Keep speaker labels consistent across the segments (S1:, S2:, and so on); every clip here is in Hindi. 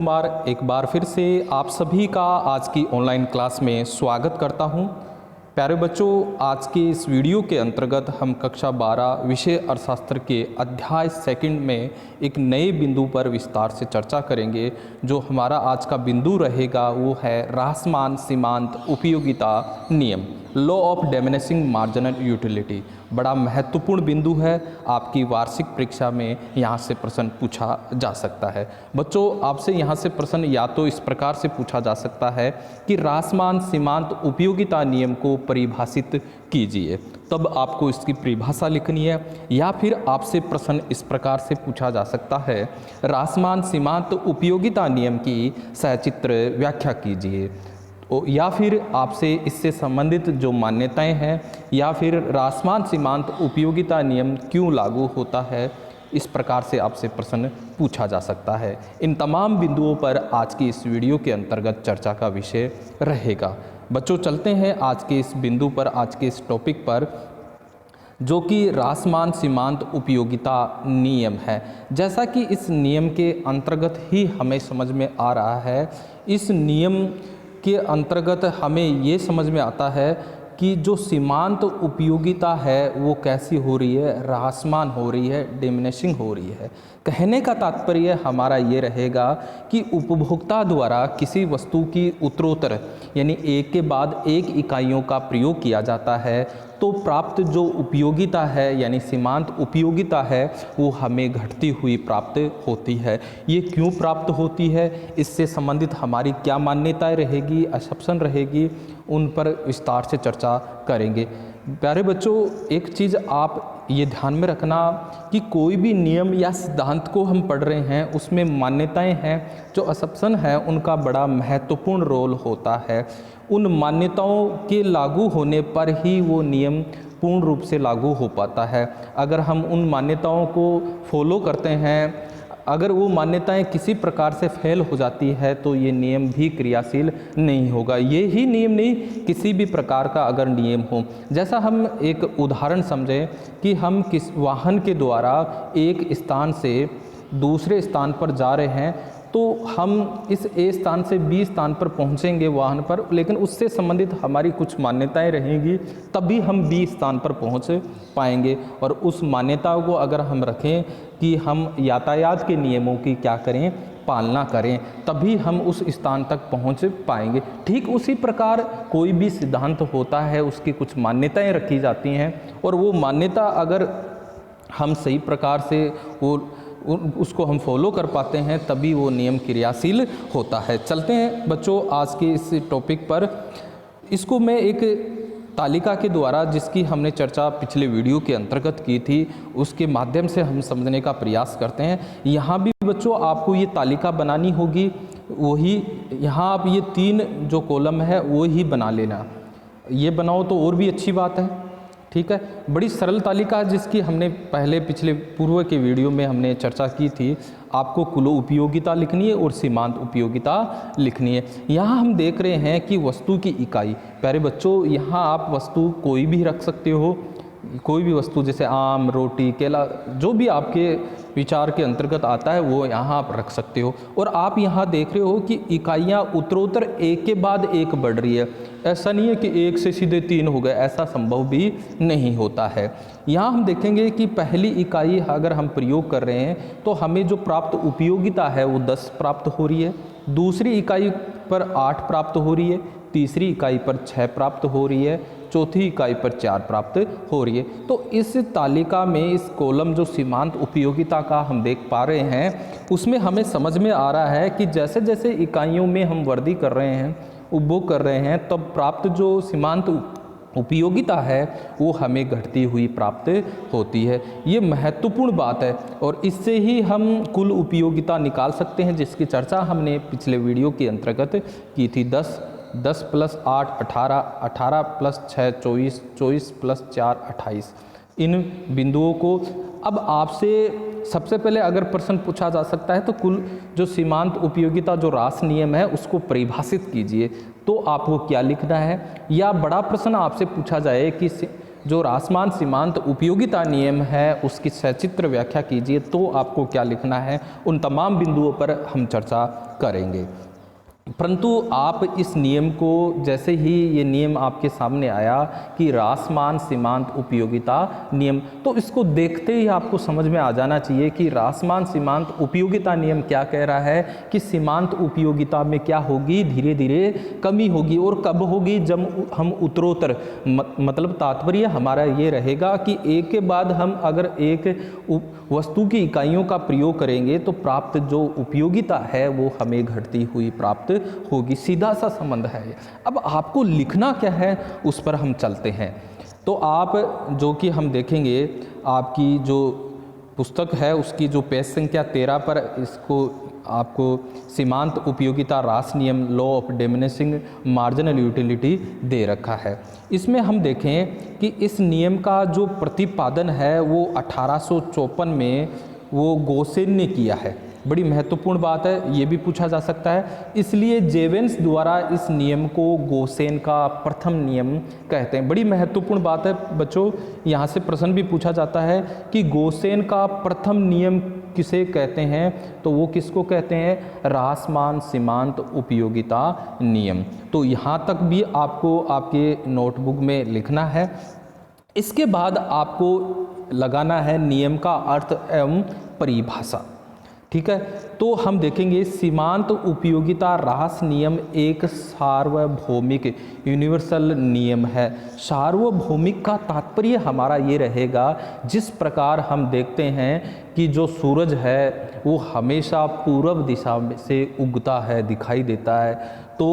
S1: एक बार फिर से आप सभी का आज की ऑनलाइन क्लास में स्वागत करता हूं। प्यारे बच्चों, आज के इस वीडियो के अंतर्गत हम कक्षा 12 विषय अर्थशास्त्र के अध्याय सेकंड में एक नए बिंदु पर विस्तार से चर्चा करेंगे। जो हमारा आज का बिंदु रहेगा वो है ह्रासमान सीमांत उपयोगिता नियम, law of diminishing marginal utility. बड़ा महत्वपूर्ण बिंदु है, आपकी वार्षिक परीक्षा में यहाँ से प्रश्न पूछा जा सकता है। बच्चों, आपसे यहाँ से प्रश्न या तो इस प्रकार से पूछा जा सकता है कि ह्रासमान सीमांत उपयोगिता नियम को परिभाषित कीजिए, तब आपको इसकी परिभाषा लिखनी है। या फिर आपसे प्रश्न इस प्रकार से पूछा जा सकता है, ह्रासमान सीमांत उपयोगिता नियम की सचित्र व्याख्या कीजिए। या फिर आपसे इससे संबंधित जो मान्यताएं हैं, या फिर ह्रासमान सीमांत उपयोगिता नियम क्यों लागू होता है, इस प्रकार से आपसे प्रश्न पूछा जा सकता है। इन तमाम बिंदुओं पर आज की इस वीडियो के अंतर्गत चर्चा का विषय रहेगा। बच्चों, चलते हैं आज के इस बिंदु पर, आज के इस टॉपिक पर, जो कि ह्रासमान सीमांत उपयोगिता नियम है। जैसा कि इस नियम के अंतर्गत ही हमें समझ में आ रहा है, इस नियम के अंतर्गत हमें ये समझ में आता है कि जो सीमांत उपयोगिता है वो कैसी हो रही है, ह्रासमान हो रही है, डिमिनिशिंग हो रही है। कहने का तात्पर्य हमारा ये रहेगा कि उपभोक्ता द्वारा किसी वस्तु की उत्तरोत्तर यानी एक के बाद एक इकाइयों का प्रयोग किया जाता है, तो प्राप्त जो उपयोगिता है यानी सीमांत उपयोगिता है वो हमें घटती हुई प्राप्त होती है। ये क्यों प्राप्त होती है, इससे संबंधित हमारी क्या मान्यताएं रहेगी, असम्पशन रहेगी, उन पर विस्तार से चर्चा करेंगे। प्यारे बच्चों, एक चीज़ आप ये ध्यान में रखना कि कोई भी नियम या सिद्धांत को हम पढ़ रहे हैं उसमें मान्यताएं हैं, जो असम्पशन है उनका बड़ा महत्वपूर्ण रोल होता है। उन मान्यताओं के लागू होने पर ही वो नियम पूर्ण रूप से लागू हो पाता है। अगर हम उन मान्यताओं को फॉलो करते हैं, अगर वो मान्यताएं किसी प्रकार से फेल हो जाती है तो ये नियम भी क्रियाशील नहीं होगा। ये ही नियम नहीं, किसी भी प्रकार का अगर नियम हो, जैसा हम एक उदाहरण समझें कि हम किस वाहन के द्वारा एक स्थान से दूसरे स्थान पर जा रहे हैं, तो हम इस ए स्थान से बी स्थान पर पहुंचेंगे वाहन पर, लेकिन उससे संबंधित हमारी कुछ मान्यताएं रहेंगी, तभी हम बी स्थान पर पहुंच पाएंगे। और उस मान्यताओं को अगर हम रखें कि हम यातायात के नियमों की क्या करें, पालना करें, तभी हम उस स्थान तक पहुंच पाएंगे। ठीक उसी प्रकार कोई भी सिद्धांत होता है, उसकी कुछ मान्यताएं रखी जाती हैं, और वो मान्यता अगर हम सही प्रकार से उसको हम फॉलो कर पाते हैं, तभी वो नियम क्रियाशील होता है। चलते हैं बच्चों आज के इस टॉपिक पर। इसको मैं एक तालिका के द्वारा, जिसकी हमने चर्चा पिछले वीडियो के अंतर्गत की थी, उसके माध्यम से हम समझने का प्रयास करते हैं। यहाँ भी बच्चों आपको ये तालिका बनानी होगी, वही यहाँ आप ये 3 जो कॉलम है वो ही बना लेना। ये बनाओ तो और भी अच्छी बात है, ठीक है। बड़ी सरल तालिका है, जिसकी हमने पहले पिछले पूर्व के वीडियो में हमने चर्चा की थी। आपको कुल उपयोगिता लिखनी है और सीमांत उपयोगिता लिखनी है। यहाँ हम देख रहे हैं कि वस्तु की इकाई, प्यारे बच्चों यहाँ आप वस्तु कोई भी रख सकते हो, कोई भी वस्तु, जैसे आम, रोटी, केला, जो भी आपके विचार के अंतर्गत आता है वो यहाँ आप रख सकते हो। और आप यहाँ देख रहे हो कि इकाइयाँ उत्तरोत्तर एक के बाद एक बढ़ रही है। ऐसा नहीं है कि एक से सीधे 3 हो गए, ऐसा संभव भी नहीं होता है। यहाँ हम देखेंगे कि पहली इकाई अगर हम प्रयोग कर रहे हैं तो हमें जो प्राप्त उपयोगिता है वो 10 प्राप्त हो रही है, दूसरी इकाई पर 8 प्राप्त हो रही है, तीसरी इकाई पर 6 प्राप्त हो रही है, चौथी इकाई पर 4 प्राप्त हो रही है। तो इस तालिका में इस कॉलम जो सीमांत उपयोगिता का हम देख पा रहे हैं, उसमें हमें समझ में आ रहा है कि जैसे जैसे इकाइयों में हम वृद्धि कर रहे हैं, उपभोग कर रहे हैं, तब प्राप्त जो सीमांत उपयोगिता है वो हमें घटती हुई प्राप्त होती है। ये महत्वपूर्ण बात है, और इससे ही हम कुल उपयोगिता निकाल सकते हैं, जिसकी चर्चा हमने पिछले वीडियो के अंतर्गत की थी। 10 + 8 18, 18 + 6 24, 24 + 4 28। इन बिंदुओं को अब आपसे सबसे पहले अगर प्रश्न पूछा जा सकता है तो कुल जो सीमांत उपयोगिता जो ह्रास नियम है उसको परिभाषित कीजिए, तो आपको क्या लिखना है। या बड़ा प्रश्न आपसे पूछा जाए कि जो रासमान सीमांत उपयोगिता नियम है उसकी सचित्र व्याख्या कीजिए। तो आपको क्या लिखना है, उन तमाम बिंदुओं पर हम चर्चा करेंगे। परंतु आप इस नियम को, जैसे ही ये नियम आपके सामने आया कि रासमान सीमांत उपयोगिता नियम, तो इसको देखते ही आपको समझ में आ जाना चाहिए कि रासमान सीमांत उपयोगिता नियम क्या कह रहा है कि सीमांत उपयोगिता में क्या होगी, धीरे धीरे कमी होगी। और कब होगी, जब हम उत्तरोत्तर, मतलब तात्पर्य हमारा ये रहेगा कि एक के बाद हम अगर एक वस्तु की इकाइयों का प्रयोग करेंगे तो प्राप्त जो उपयोगिता है वो हमें घटती हुई प्राप्त होगी। सीधा सा संबंध है ये। अब आपको लिखना क्या है उस पर हम चलते हैं। तो आप, जो कि हम देखेंगे, आपकी जो पुस्तक है उसकी जो पेज संख्या 13 पर इसको आपको सीमांत उपयोगिता रास नियम, law of diminishing marginal utility दे रखा है। इसमें हम देखें कि इस नियम का जो प्रतिपादन है वो 1854 में वो गोसेन ने किया है। बड़ी महत्वपूर्ण बात है, ये भी पूछा जा सकता है, इसलिए जेवेंस द्वारा इस नियम को गोसेन का प्रथम नियम कहते हैं। बड़ी महत्वपूर्ण बात है बच्चों, यहाँ से प्रश्न भी पूछा जाता है कि गोसेन का प्रथम नियम किसे कहते हैं, तो वो किसको कहते हैं, रासमान सीमांत उपयोगिता नियम। तो यहाँ तक भी आपको आपके नोटबुक में लिखना है। इसके बाद आपको लगाना है नियम का अर्थ एवं परिभाषा। ठीक है, तो हम देखेंगे सीमांत उपयोगिता रास नियम एक सार्वभौमिक यूनिवर्सल नियम है। सार्वभौमिक का तात्पर्य हमारा ये रहेगा, जिस प्रकार हम देखते हैं कि जो सूरज है वो हमेशा पूर्व दिशा से उगता है, दिखाई देता है, तो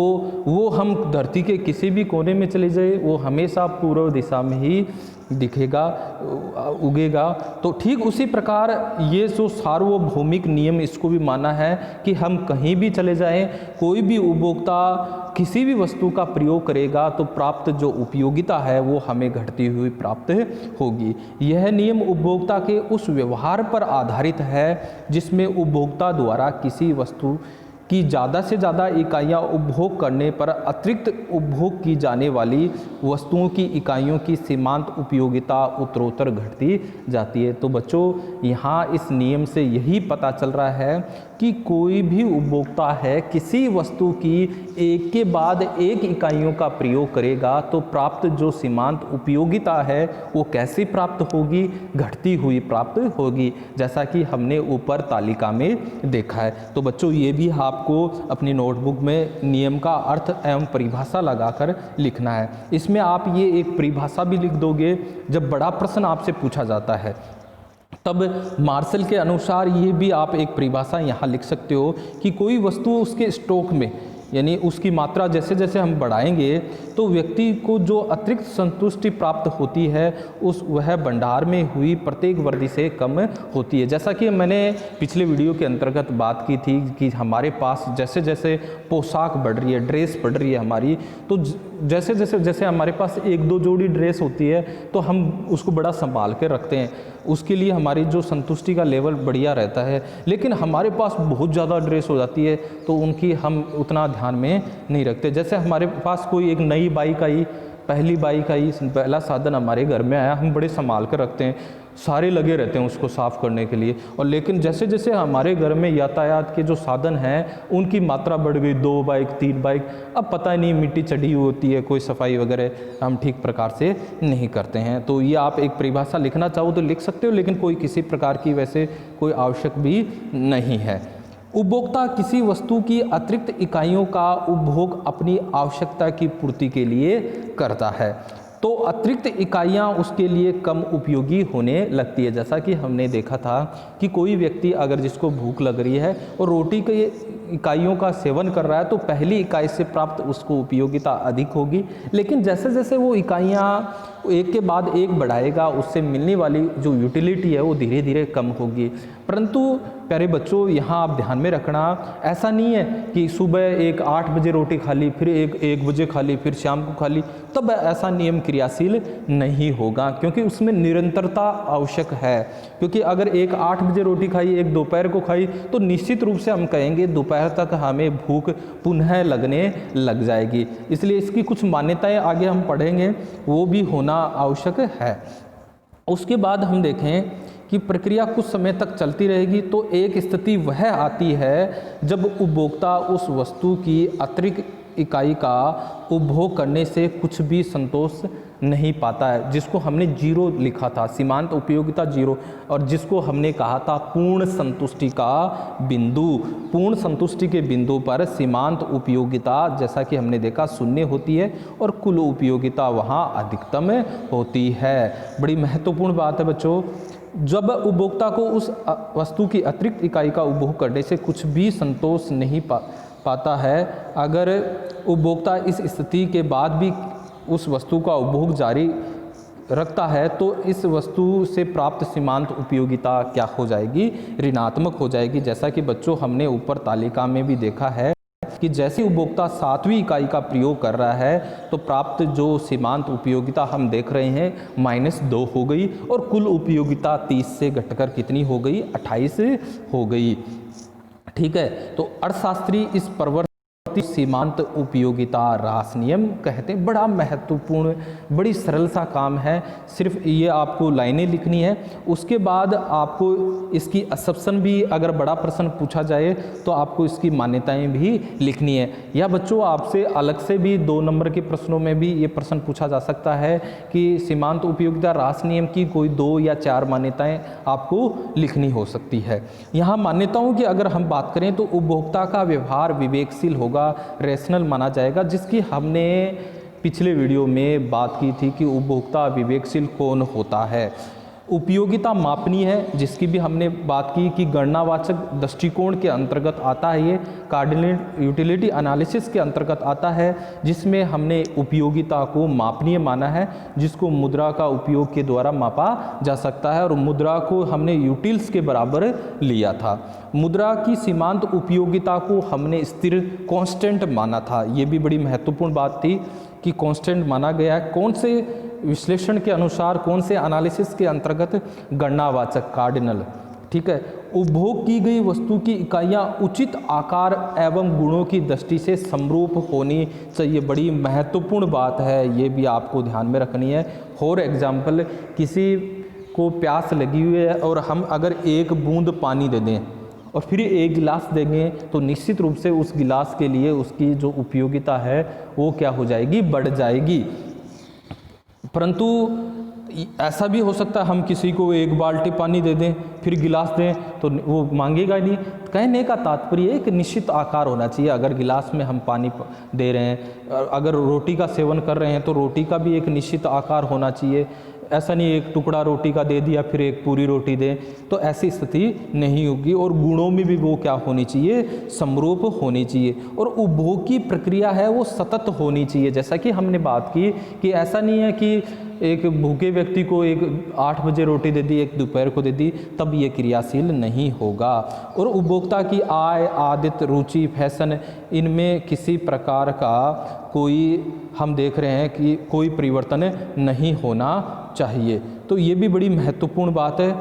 S1: वो हम धरती के किसी भी कोने में चले जाए वो हमेशा पूर्व दिशा में ही दिखेगा, उगेगा। तो ठीक उसी प्रकार ये जो सार्वभौमिक नियम, इसको भी माना है कि हम कहीं भी चले जाएं, कोई भी उपभोक्ता किसी भी वस्तु का प्रयोग करेगा तो प्राप्त जो उपयोगिता है वो हमें घटती हुई प्राप्त होगी। यह नियम उपभोक्ता के उस व्यवहार पर आधारित है जिसमें उपभोक्ता द्वारा किसी वस्तु कि ज़्यादा से ज़्यादा इकाइयाँ उपभोग करने पर अतिरिक्त उपभोग की जाने वाली वस्तुओं की इकाइयों की सीमांत उपयोगिता उत्तरोत्तर घटती जाती है। तो बच्चों, यहाँ इस नियम से यही पता चल रहा है कि कोई भी उपभोक्ता है किसी वस्तु की एक के बाद एक इकाइयों का प्रयोग करेगा तो प्राप्त जो सीमांत उपयोगिता है वो कैसे प्राप्त होगी, घटती हुई प्राप्त होगी, जैसा कि हमने ऊपर तालिका में देखा है। तो बच्चों, ये भी आपको अपनी नोटबुक में नियम का अर्थ एवं परिभाषा लगाकर लिखना है। इसमें आप ये एक परिभाषा भी लिख दोगे, जब बड़ा प्रश्न आपसे पूछा जाता है तब मार्शल के अनुसार ये भी आप एक परिभाषा यहाँ लिख सकते हो कि कोई वस्तु उसके स्टॉक में, यानी उसकी मात्रा जैसे जैसे हम बढ़ाएंगे तो व्यक्ति को जो अतिरिक्त संतुष्टि प्राप्त होती है वह भंडार में हुई प्रत्येक वृद्धि से कम होती है। जैसा कि मैंने पिछले वीडियो के अंतर्गत बात की थी कि हमारे पास जैसे जैसे पोशाक बढ़ रही है, ड्रेस बढ़ रही है हमारी, तो जैसे जैसे हमारे पास एक दो जोड़ी ड्रेस होती है तो हम उसको बड़ा संभाल के रखते हैं, उसके लिए हमारी जो संतुष्टि का लेवल बढ़िया रहता है। लेकिन हमारे पास बहुत ज़्यादा ड्रेस हो जाती है तो उनकी हम उतना ध्यान में नहीं रखते। जैसे हमारे पास कोई एक नई बाइक आई, पहली बाइक आई, पहला साधन हमारे घर में आया, हम बड़े संभाल कर रखते हैं, सारे लगे रहते हैं उसको साफ़ करने के लिए। और लेकिन जैसे जैसे हमारे घर में यातायात के जो साधन हैं उनकी मात्रा बढ़ गई, 2 बाइक 3 बाइक, अब पता नहीं मिट्टी चढ़ी हुई होती है, कोई सफाई वगैरह हम ठीक प्रकार से नहीं करते हैं। तो ये आप एक परिभाषा लिखना चाहो तो लिख सकते हो, लेकिन कोई किसी प्रकार की वैसे कोई आवश्यक भी नहीं है। उपभोक्ता किसी वस्तु की अतिरिक्त इकाइयों का उपभोग अपनी आवश्यकता की पूर्ति के लिए करता है तो अतिरिक्त इकाइयाँ उसके लिए कम उपयोगी होने लगती है। जैसा कि हमने देखा था कि कोई व्यक्ति अगर जिसको भूख लग रही है और रोटी के इकाइयों का सेवन कर रहा है तो पहली इकाई से प्राप्त उसको उपयोगिता अधिक होगी, लेकिन जैसे जैसे वो इकाइयाँ एक के बाद एक बढ़ाएगा उससे मिलने वाली जो यूटिलिटी है वो धीरे धीरे कम होगी। परंतु प्यारे बच्चों, यहाँ आप ध्यान में रखना, ऐसा नहीं है कि सुबह एक 8 बजे रोटी खा ली, फिर एक बजे खा ली, फिर शाम को खा ली, तब ऐसा नियम क्रियाशील नहीं होगा, क्योंकि उसमें निरंतरता आवश्यक है। क्योंकि अगर एक 8 बजे रोटी खाई, एक दोपहर को खाई, तो निश्चित रूप से हम कहेंगे दोपहर तक हमें भूख पुनः लगने लग जाएगी। इसलिए इसकी कुछ मान्यताएं आगे हम पढ़ेंगे, वो भी होना आवश्यक है। उसके बाद हम देखें कि प्रक्रिया कुछ समय तक चलती रहेगी, तो एक स्थिति वह आती है जब उपभोक्ता उस वस्तु की अतिरिक्त इकाई का उपभोग करने से कुछ भी संतोष नहीं पाता है, जिसको हमने जीरो लिखा था, सीमांत उपयोगिता जीरो, और जिसको हमने कहा था पूर्ण संतुष्टि का बिंदु। पूर्ण संतुष्टि के बिंदु पर सीमांत उपयोगिता, जैसा कि हमने देखा, शून्य होती है और कुल उपयोगिता वहाँ अधिकतम होती है। बड़ी महत्वपूर्ण बात है बच्चों, जब उपभोक्ता को उस वस्तु की अतिरिक्त इकाई का उपभोग करने से कुछ भी संतोष नहीं पाता है, अगर उपभोक्ता इस स्थिति के बाद भी उस वस्तु का उपभोग जारी रखता है, तो इस वस्तु से प्राप्त सीमांत उपयोगिता क्या हो जाएगी? ऋणात्मक हो जाएगी। जैसा कि बच्चों हमने ऊपर तालिका में भी देखा है कि जैसे उपभोक्ता 7वीं इकाई का प्रयोग कर रहा है, तो प्राप्त जो सीमांत उपयोगिता हम देख रहे हैं -2 हो गई, और कुल उपयोगिता 30 से घटकर कितनी हो गई? 28 हो गई। ठीक है, तो अर्थशास्त्री इस प्रवर्तित सीमांत उपयोगिता ह्रास नियम कहते हैं। बड़ा महत्वपूर्ण, बड़ी सरल सा काम है, सिर्फ ये आपको लाइनें लिखनी है। उसके बाद आपको इसकी असम्पशन भी, अगर बड़ा प्रश्न पूछा जाए तो आपको इसकी मान्यताएं भी लिखनी है। या बच्चों आपसे अलग से भी 2 नंबर के प्रश्नों में भी ये प्रश्न पूछा जा सकता है कि सीमांत उपयोगिता ह्रास नियम की कोई 2 या 4 मान्यताएं आपको लिखनी हो सकती है। यहाँ मान्यताओं की अगर हम बात करें तो उपभोक्ता का व्यवहार विवेकशील होगा, रेशनल माना जाएगा, जिसकी हमने पिछले वीडियो में बात की थी कि उपभोक्ता विवेकशील कौन होता है। उपयोगिता मापनीय है, जिसकी भी हमने बात की कि गणनावाचक दृष्टिकोण के अंतर्गत आता है, ये कार्डिनल यूटिलिटी एनालिसिस के अंतर्गत आता है, जिसमें हमने उपयोगिता को मापनीय माना है, जिसको मुद्रा का उपयोग के द्वारा मापा जा सकता है, और मुद्रा को हमने यूटिल्स के बराबर लिया था। मुद्रा की सीमांत उपयोगिता को हमने स्थिर कांस्टेंट माना था। ये भी बड़ी महत्वपूर्ण बात थी कि कांस्टेंट माना गया है। कौन से विश्लेषण के अनुसार, कौन से एनालिसिस के अंतर्गत? गणनावाचक, कार्डिनल। ठीक है, उपभोग की गई वस्तु की इकाइयाँ उचित आकार एवं गुणों की दृष्टि से समरूप होनी चाहिए। बड़ी महत्वपूर्ण बात है, ये भी आपको ध्यान में रखनी है। फॉर एग्जाम्पल, किसी को प्यास लगी हुई है और हम अगर 1 बूंद पानी दे दें और फिर 1 गिलास देंगे, तो निश्चित रूप से उस गिलास के लिए उसकी जो उपयोगिता है वो क्या हो जाएगी? बढ़ जाएगी। परंतु ऐसा भी हो सकता है हम किसी को 1 बाल्टी पानी दे दें फिर गिलास दें तो वो मांगेगा नहीं। कहने का तात्पर्य एक निश्चित आकार होना चाहिए। अगर गिलास में हम पानी दे रहे हैं, अगर रोटी का सेवन कर रहे हैं तो रोटी का भी एक निश्चित आकार होना चाहिए। ऐसा नहीं एक टुकड़ा रोटी का दे दिया फिर एक पूरी रोटी दें, तो ऐसी स्थिति नहीं होगी। और गुणों में भी वो क्या होनी चाहिए? समरूप होनी चाहिए। और उपभोग की प्रक्रिया है वो सतत होनी चाहिए। जैसा कि हमने बात की कि ऐसा नहीं है कि एक भूखे व्यक्ति को 8 बजे रोटी दे दी, एक दोपहर को दे दी, तब ये क्रियाशील नहीं होगा। और उपभोक्ता की आय, आदत, रुचि, फैशन, इनमें किसी प्रकार का कोई हम देख रहे हैं कि कोई परिवर्तन नहीं होना चाहिए। तो ये भी बड़ी महत्वपूर्ण बात है।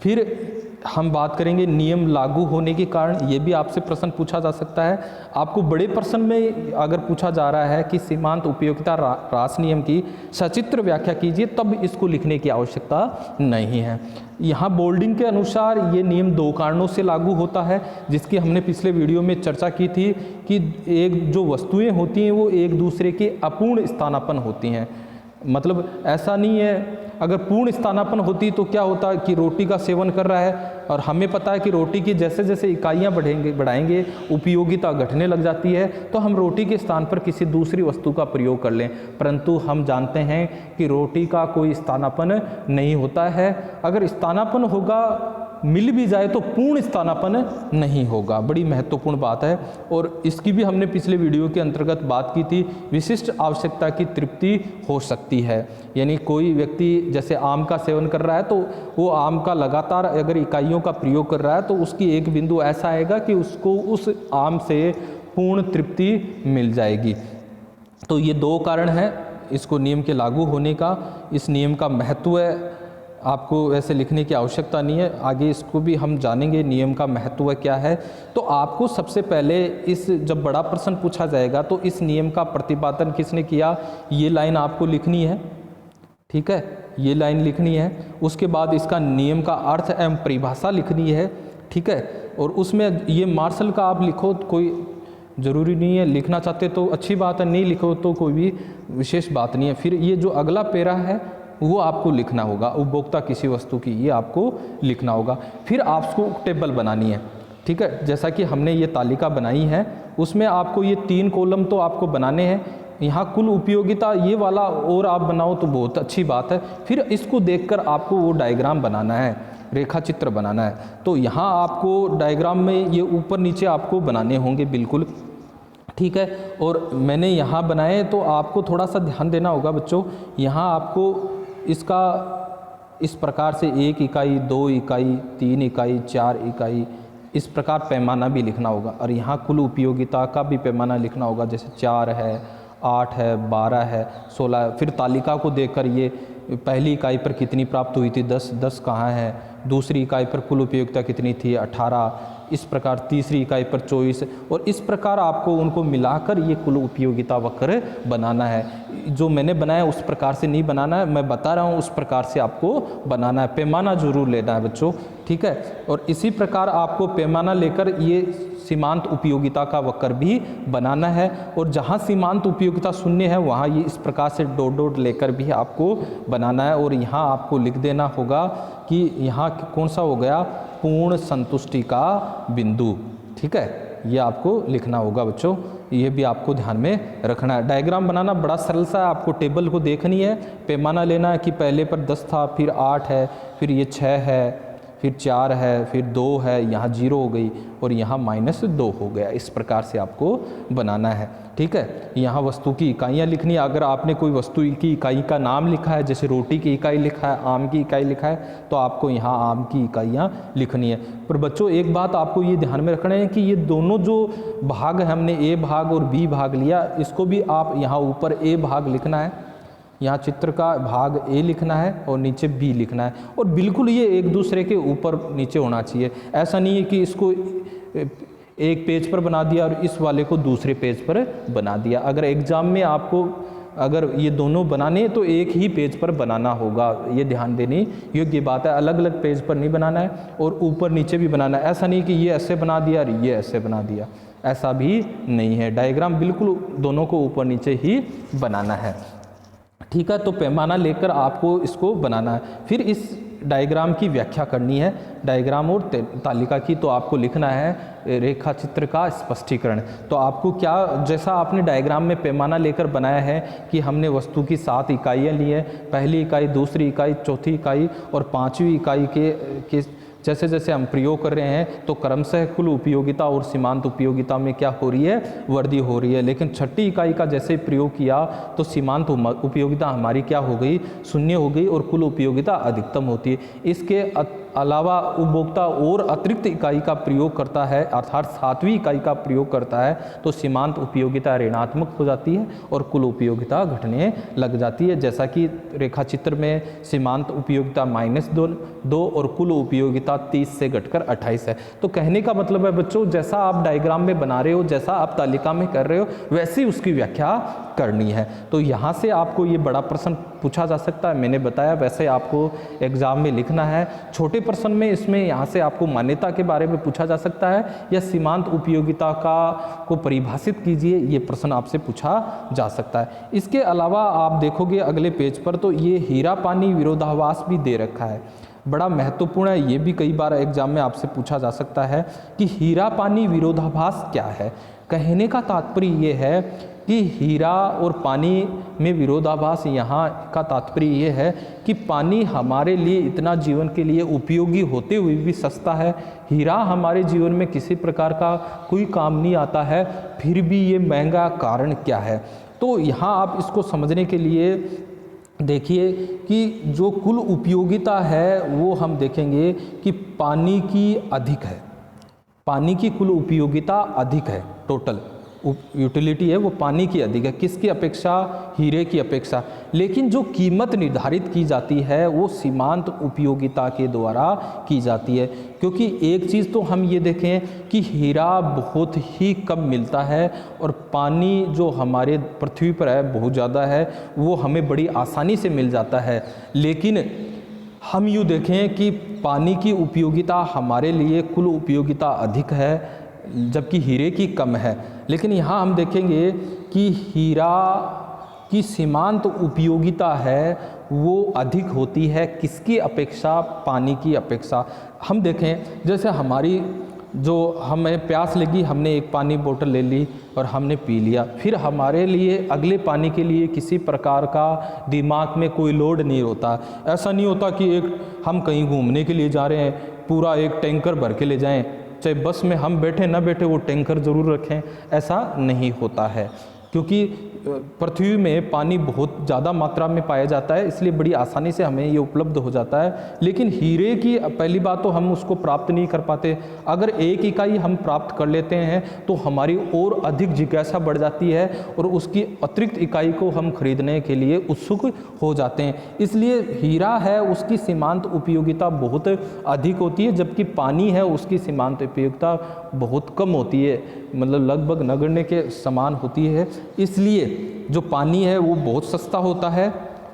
S1: फिर हम बात करेंगे नियम लागू होने के कारण। ये भी आपसे प्रश्न पूछा जा सकता है। आपको बड़े प्रश्न में अगर पूछा जा रहा है कि सीमांत उपयोगिता ह्रास नियम की सचित्र व्याख्या कीजिए, तब इसको लिखने की आवश्यकता नहीं है। यहाँ बोल्डिंग के अनुसार ये नियम 2 कारणों से लागू होता है, जिसकी हमने पिछले वीडियो में चर्चा की थी कि एक जो वस्तुएं होती हैं वो एक दूसरे के अपूर्ण स्थानापन्न होती हैं। मतलब ऐसा नहीं है, अगर पूर्ण स्थानापन्न होती तो क्या होता कि रोटी का सेवन कर रहा है और हमें पता है कि रोटी की जैसे जैसे इकाइयाँ बढ़ाएंगे उपयोगिता घटने लग जाती है, तो हम रोटी के स्थान पर किसी दूसरी वस्तु का प्रयोग कर लें। परंतु हम जानते हैं कि रोटी का कोई स्थानापन्न नहीं होता है। अगर स्थानापन्न होगा मिल भी जाए तो पूर्ण स्थानापन्न नहीं होगा। बड़ी महत्वपूर्ण बात है और इसकी भी हमने पिछले वीडियो के अंतर्गत बात की थी। विशिष्ट आवश्यकता की तृप्ति हो सकती है, यानी कोई व्यक्ति जैसे आम का सेवन कर रहा है तो वो आम का लगातार अगर इकाइयों का प्रयोग कर रहा है तो उसकी एक बिंदु ऐसा आएगा कि उसको उस आम से पूर्ण तृप्ति मिल जाएगी। तो ये दो कारण हैं इसको नियम के लागू होने का। इस नियम का महत्व है, आपको वैसे लिखने की आवश्यकता नहीं है, आगे इसको भी हम जानेंगे नियम का महत्व क्या है। तो आपको सबसे पहले इस जब बड़ा प्रश्न पूछा जाएगा तो इस नियम का प्रतिपादन किसने किया, ये लाइन आपको लिखनी है, ठीक है, ये लाइन लिखनी है। उसके बाद इसका नियम का अर्थ एवं परिभाषा लिखनी है, ठीक है, और उसमें ये मार्शल का आप लिखो, कोई ज़रूरी नहीं है, लिखना चाहते तो अच्छी बात है, नहीं लिखो तो कोई भी विशेष बात नहीं है। फिर ये जो अगला पैरा है वो आपको लिखना होगा, उपभोक्ता किसी वस्तु की, ये आपको लिखना होगा। फिर आपको टेबल बनानी है, ठीक है, जैसा कि हमने ये तालिका बनाई है उसमें आपको ये 3 कॉलम तो आपको बनाने हैं। यहाँ कुल उपयोगिता ये वाला और आप बनाओ तो बहुत अच्छी बात है। फिर इसको देखकर आपको वो डायग्राम बनाना है, रेखा चित्र बनाना है। तो यहाँ आपको डायग्राम में ये ऊपर नीचे आपको बनाने होंगे बिल्कुल, ठीक है। और मैंने यहाँ बनाए तो आपको थोड़ा सा ध्यान देना होगा बच्चों। यहाँ आपको इसका इस प्रकार से 1 इकाई, 2 इकाई, 3 इकाई, 4 इकाई, इस प्रकार पैमाना भी लिखना होगा। और यहाँ कुल उपयोगिता का भी पैमाना लिखना होगा, जैसे 4 है, 8 है, 12 है, 16 है। फिर तालिका को देखकर ये पहली इकाई पर कितनी प्राप्त हुई थी, 10 कहाँ है, दूसरी इकाई पर कुल उपयोगिता कितनी थी, 18, इस प्रकार तीसरी इकाई पर 24, और इस प्रकार आपको उनको मिलाकर ये कुल उपयोगिता वक्र बनाना है। जो मैंने बनाया उस प्रकार से नहीं बनाना है, मैं बता रहा हूँ उस प्रकार से आपको बनाना है। पैमाना जरूर लेना है बच्चों, ठीक है। और इसी प्रकार आपको पैमाना लेकर ये सीमांत उपयोगिता का वक्र भी बनाना है। और जहाँ सीमांत उपयोगिता शून्य है वहाँ ये इस प्रकार से डॉट डॉट लेकर भी आपको बनाना है। और यहाँ आपको लिख देना होगा कि यहाँ कौन सा हो गया, पूर्ण संतुष्टि का बिंदु, ठीक है, ये आपको लिखना होगा बच्चों, ये भी आपको ध्यान में रखना है। डायग्राम बनाना बड़ा सरल सा है, आपको टेबल को देखनी है, पैमाना लेना है कि पहले पर 10 था, फिर 8 है, फिर ये 6 है, फिर 4 है, फिर 2 है, यहाँ 0 हो गई और यहाँ -2 हो गया। इस प्रकार से आपको बनाना है, ठीक है। यहाँ वस्तु की इकाइयाँ लिखनी है। अगर आपने कोई वस्तु की इकाई का नाम लिखा है, जैसे रोटी की इकाई लिखा है, आम की इकाई लिखा है, तो आपको यहाँ आम की इकाइयाँ लिखनी है। पर बच्चों एक बात आपको ये ध्यान में रखना है कि ये दोनों जो भाग है, हमने ए भाग और बी भाग लिया, इसको भी आप यहाँ ऊपर ए भाग लिखना है, यहाँ चित्र का भाग ए लिखना है और नीचे बी लिखना है। और बिल्कुल ये एक दूसरे के ऊपर नीचे होना चाहिए। ऐसा नहीं है कि इसको एक पेज पर बना दिया और इस वाले को दूसरे पेज पर बना दिया। अगर एग्ज़ाम में आपको अगर ये दोनों बनाने तो एक ही पेज पर बनाना होगा, ये ध्यान देने योग्य बात है। अलग अलग पेज पर नहीं बनाना है और ऊपर नीचे भी बनाना है। ऐसा नहीं कि ये ऐसे बना दिया और ये ऐसे बना दिया, ऐसा भी नहीं है। डायग्राम बिल्कुल दोनों को ऊपर नीचे ही बनाना है, ठीक है। तो पैमाना लेकर आपको इसको बनाना है। फिर इस डायग्राम की व्याख्या करनी है, डायग्राम और तालिका की। तो आपको लिखना है रेखा चित्र का स्पष्टीकरण। तो आपको क्या, जैसा आपने डायग्राम में पैमाना लेकर बनाया है कि हमने वस्तु की 7 इकाइयाँ ली है, पहली इकाई, दूसरी इकाई, चौथी इकाई और 5वीं इकाई के जैसे जैसे हम प्रयोग कर रहे हैं तो क्रमशः कुल उपयोगिता और सीमांत उपयोगिता में क्या हो रही है, वृद्धि हो रही है। लेकिन 6ठी इकाई का जैसे प्रयोग किया तो सीमांत उपयोगिता हमारी क्या हो गई, 0 हो गई और कुल उपयोगिता अधिकतम होती है। इसके अलावा उपभोक्ता और अतिरिक्त इकाई का प्रयोग करता है, अर्थात 7वीं इकाई का प्रयोग करता है, तो सीमांत उपयोगिता ऋणात्मक हो जाती है और कुल उपयोगिता घटने लग जाती है। जैसा कि रेखा चित्र में सीमांत उपयोगिता -2 और कुल उपयोगिता 30 से घटकर 28 है। तो कहने का मतलब है बच्चों, जैसा आप डायग्राम में बना रहे हो, जैसा आप तालिका में कर रहे हो, वैसी उसकी व्याख्या करनी है। तो यहाँ से आपको ये बड़ा प्रश्न पूछा जा सकता है, मैंने बताया वैसे आपको एग्जाम में लिखना है। छोटे प्रश्न में इसमें यहाँ से आपको मान्यता के बारे में पूछा जा सकता है या सीमांत उपयोगिता को परिभाषित कीजिए, ये प्रश्न आपसे पूछा जा सकता है। इसके अलावा आप देखोगे अगले पेज पर तो ये हीरा पानी विरोधाभास भी दे रखा है, बड़ा महत्वपूर्ण है। ये भी कई बार एग्जाम में आपसे पूछा जा सकता है कि हीरा पानी विरोधाभास क्या है। कहने का तात्पर्य ये है कि हीरा और पानी में विरोधाभास यहाँ का तात्पर्य ये है कि पानी हमारे लिए इतना जीवन के लिए उपयोगी होते हुए भी सस्ता है, हीरा हमारे जीवन में किसी प्रकार का कोई काम नहीं आता है, फिर भी ये महंगा कारण क्या है। तो यहाँ आप इसको समझने के लिए देखिए कि जो कुल उपयोगिता है वो हम देखेंगे कि पानी की अधिक है, पानी की कुल उपयोगिता अधिक है, टोटल यूटिलिटी है वो पानी की अधिक है, किसकी अपेक्षा, हीरे की अपेक्षा। लेकिन जो कीमत निर्धारित की जाती है वो सीमांत उपयोगिता के द्वारा की जाती है, क्योंकि एक चीज़ तो हम ये देखें कि हीरा बहुत ही कम मिलता है और पानी जो हमारे पृथ्वी पर है बहुत ज़्यादा है, वो हमें बड़ी आसानी से मिल जाता है। लेकिन हम यूँ देखें कि पानी की उपयोगिता हमारे लिए कुल उपयोगिता अधिक है जबकि हीरे की कम है। लेकिन यहाँ हम देखेंगे कि हीरा की सीमांत उपयोगिता है वो अधिक होती है, किसकी अपेक्षा, पानी की अपेक्षा। हम देखें जैसे हमारी जो हमें प्यास लगी, हमने एक पानी बोतल ले ली और हमने पी लिया, फिर हमारे लिए अगले पानी के लिए किसी प्रकार का दिमाग में कोई लोड नहीं होता। ऐसा नहीं होता कि एक हम कहीं घूमने के लिए जा रहे हैं पूरा एक टैंकर भर के ले जाएं, चाहे बस में हम बैठे ना बैठे वो टैंकर ज़रूर रखें, ऐसा नहीं होता है, क्योंकि पृथ्वी में पानी बहुत ज़्यादा मात्रा में पाया जाता है, इसलिए बड़ी आसानी से हमें ये उपलब्ध हो जाता है। लेकिन हीरे की पहली बात तो हम उसको प्राप्त नहीं कर पाते, अगर एक इकाई हम प्राप्त कर लेते हैं तो हमारी और अधिक जिज्ञासा बढ़ जाती है और उसकी अतिरिक्त इकाई को हम खरीदने के लिए उत्सुक हो जाते हैं। इसलिए हीरा है उसकी सीमांत उपयोगिता बहुत अधिक होती है, जबकि पानी है उसकी सीमांत उपयोगिता बहुत कम होती है, मतलब लगभग नगण्य के समान होती है। इसलिए जो पानी है वो बहुत सस्ता होता है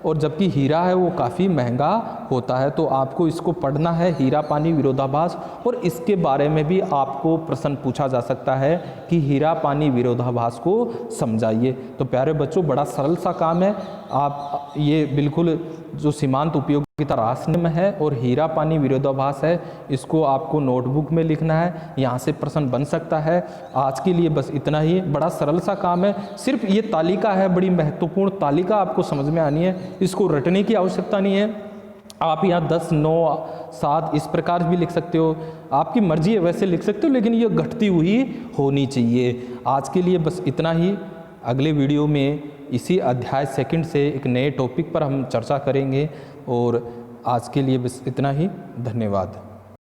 S1: और जबकि हीरा है वो काफ़ी महंगा होता है। तो आपको इसको पढ़ना है, हीरा पानी विरोधाभास, और इसके बारे में भी आपको प्रश्न पूछा जा सकता है कि हीरा पानी विरोधाभास को समझाइए। तो प्यारे बच्चों, बड़ा सरल सा काम है, आप ये बिल्कुल जो सीमांत उपयोगिता राशि में है और हीरा पानी विरोधाभास है, इसको आपको नोटबुक में लिखना है, यहाँ से प्रश्न बन सकता है। आज के लिए बस इतना ही, बड़ा सरल सा काम है, सिर्फ ये तालिका है, बड़ी महत्वपूर्ण तालिका आपको समझ में आनी है, इसको रटने की आवश्यकता नहीं है। आप यहाँ 10, 9, 7 इस प्रकार भी लिख सकते हो, आपकी मर्जी है वैसे लिख सकते हो, लेकिन ये घटती हुई होनी चाहिए। आज के लिए बस इतना ही, अगले वीडियो में इसी अध्याय 2 से एक नए टॉपिक पर हम चर्चा करेंगे, और आज के लिए बस इतना ही। धन्यवाद।